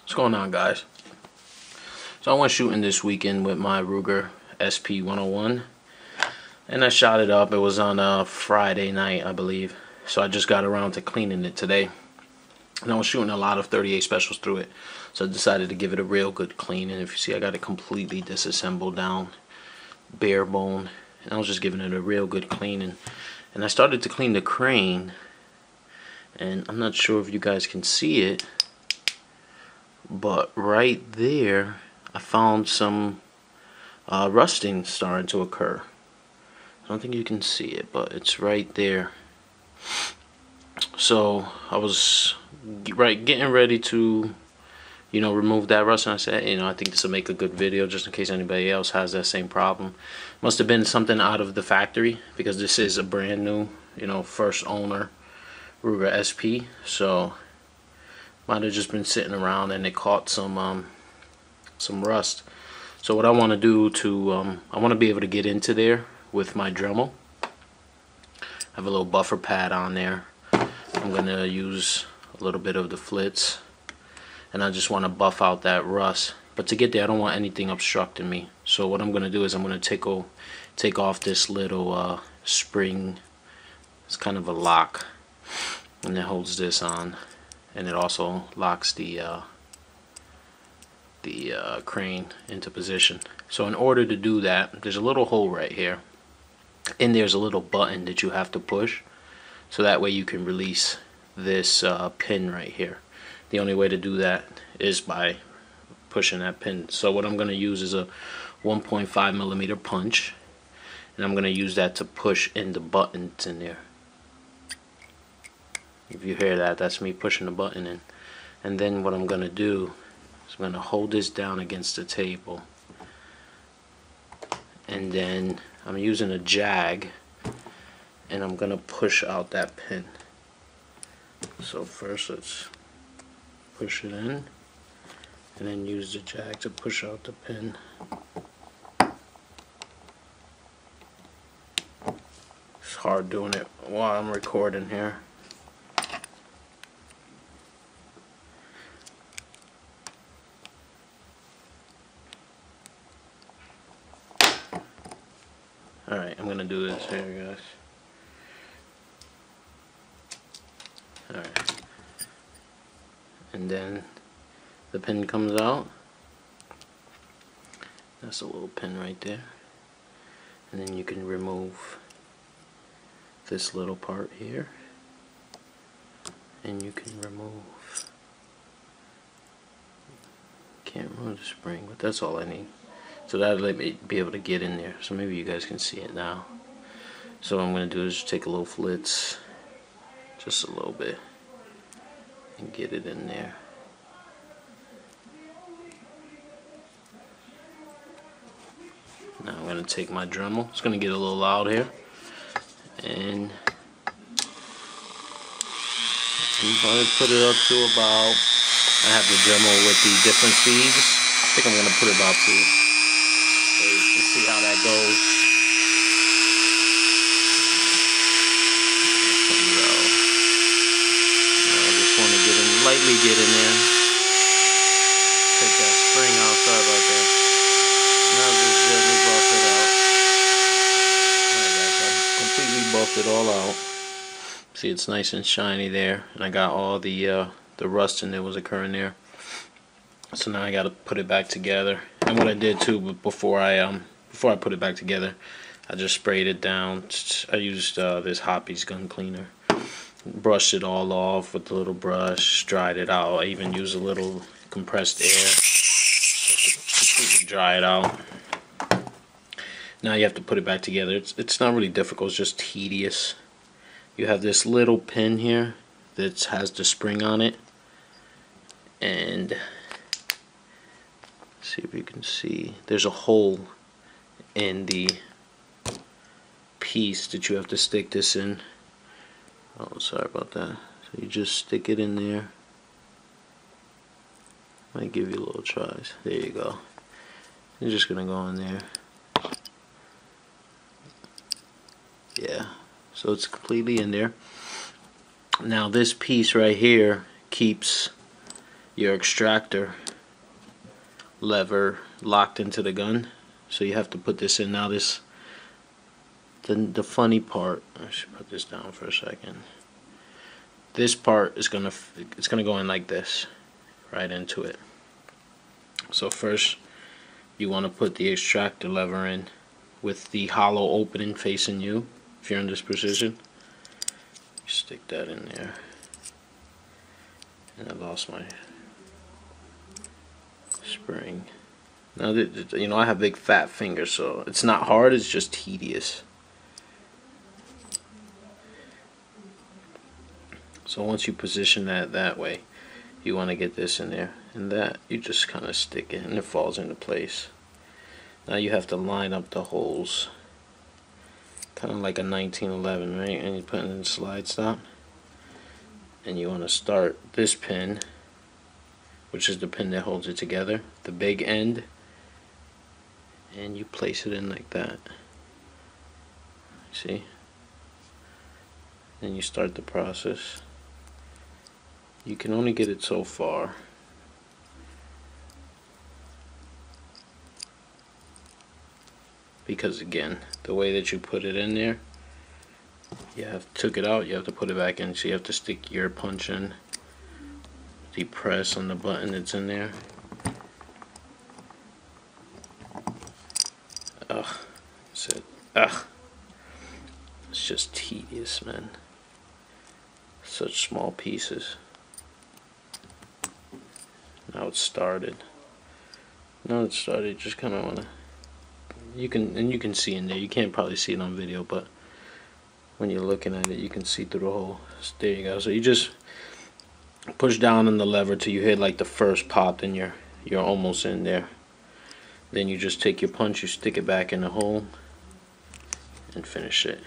What's going on, guys? So I went shooting this weekend with my Ruger SP-101, and I shot it up. It was on a Friday night, I believe. So I just got around to cleaning it today, and I was shooting a lot of 38 specials through it. So I decided to give it a real good clean. And if you see, I got it completely disassembled down, bare bone, and I was just giving it a real good clean. And I started to clean the crane, and I'm not sure if you guys can see it, but right there I found some rusting starting to occur. I don't think you can see it, but it's right there. So I was getting ready to, remove that rust, and I said, I think this will make a good video just in case anybody else has that same problem. Must have been something out of the factory, because this is a brand new, first owner Ruger SP. So might have just been sitting around and it caught some rust. So what I want to do I want to be able to get into there with my Dremel. I have a little buffer pad on there. I'm gonna use a little bit of the flitz, and I just want to buff out that rust. But to get there, I don't want anything obstructing me. So what I'm gonna do is I'm gonna take off this little spring. It's kind of a lock, and it holds this on, and it also locks the crane into position. So in order to do that, there's a little hole right here, and there's a little button that you have to push, so that way you can release this pin right here. The only way to do that is by pushing that pin. So what I'm going to use is a 1.5mm punch, and I'm going to use that to push in the buttons in there. If you hear that, that's me pushing the button in. And then what I'm going to do is I'm going to hold this down against the table, and then I'm using a jag, and I'm going to push out that pin. So first let's push it in, and then use the jag to push out the pin. It's hard doing it while I'm recording here. Alright, I'm going to do this here, guys. Alright. And then the pin comes out. That's a little pin right there. And then you can remove this little part here. And you can remove... Can't remove the spring, but that's all I need. So that'll let me be able to get in there. So maybe you guys can see it now. So what I'm going to do is just take a little flitz, just a little bit, and get it in there. Now I'm going to take my Dremel. It's going to get a little loud here. And I'm going to put it up to about, I have the Dremel with the different speeds. I think I'm going to put it about 2. Let's see how that goes. Now I just want to lightly get in there. Take that spring out. Sorry about that. Now just gently buff it out. Alright guys, I completely buffed it all out. See, it's nice and shiny there, and I got all the rusting that was occurring there. So now I got to put it back together. And what I did too, before I put it back together, I just sprayed it down. I used this Hoppy's gun cleaner, brushed it all off with the little brush, dried it out. I even used a little compressed air to completely dry it out. Now you have to put it back together. It's not really difficult. It's just tedious. You have this little pin here that has the spring on it, and see if you can see, there's a hole in the piece that you have to stick this in. Oh, sorry about that. So you just stick it in there. Might give you a little tries. There you go. You're just gonna go in there. Yeah, so it's completely in there. Now this piece right here keeps your extractor lever locked into the gun, so you have to put this in. Now this, the funny part, I should put this down for a second. This part is gonna go in like this, right into it. So first you want to put the extractor lever in with the hollow opening facing you. If you're in this position, you stick that in there. And I lost my spring. Now, you know, I have big fat fingers, so it's not hard, it's just tedious. So once you position that way, you want to get this in there, and that you just kind of stick it and it falls into place. Now you have to line up the holes, kind of like a 1911, right? And you put it in the slide stop, and you want to start this pin, which is the pin that holds it together, the big end, and you place it in like that. See? Then you start the process. You can only get it so far. Because again, the way that you put it in there, you have took it out, you have to put it back in, so you have to stick your punch in, depress on the button that's in there. Ugh, it's just tedious, man. Such small pieces. Now it's started. Just kind of wanna. You can see in there. You can't probably see it on video, but when you're looking at it, you can see through the hole. So there you go. So you just push down on the lever till you hit like the first pop, and you're almost in there. Then you just take your punch, you stick it back in the hole, and finish it.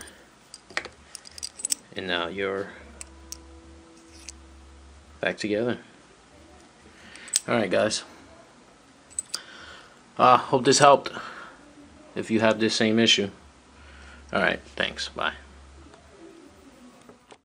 And now you're back together. Alright guys, hope this helped if you have this same issue. Alright, thanks, bye.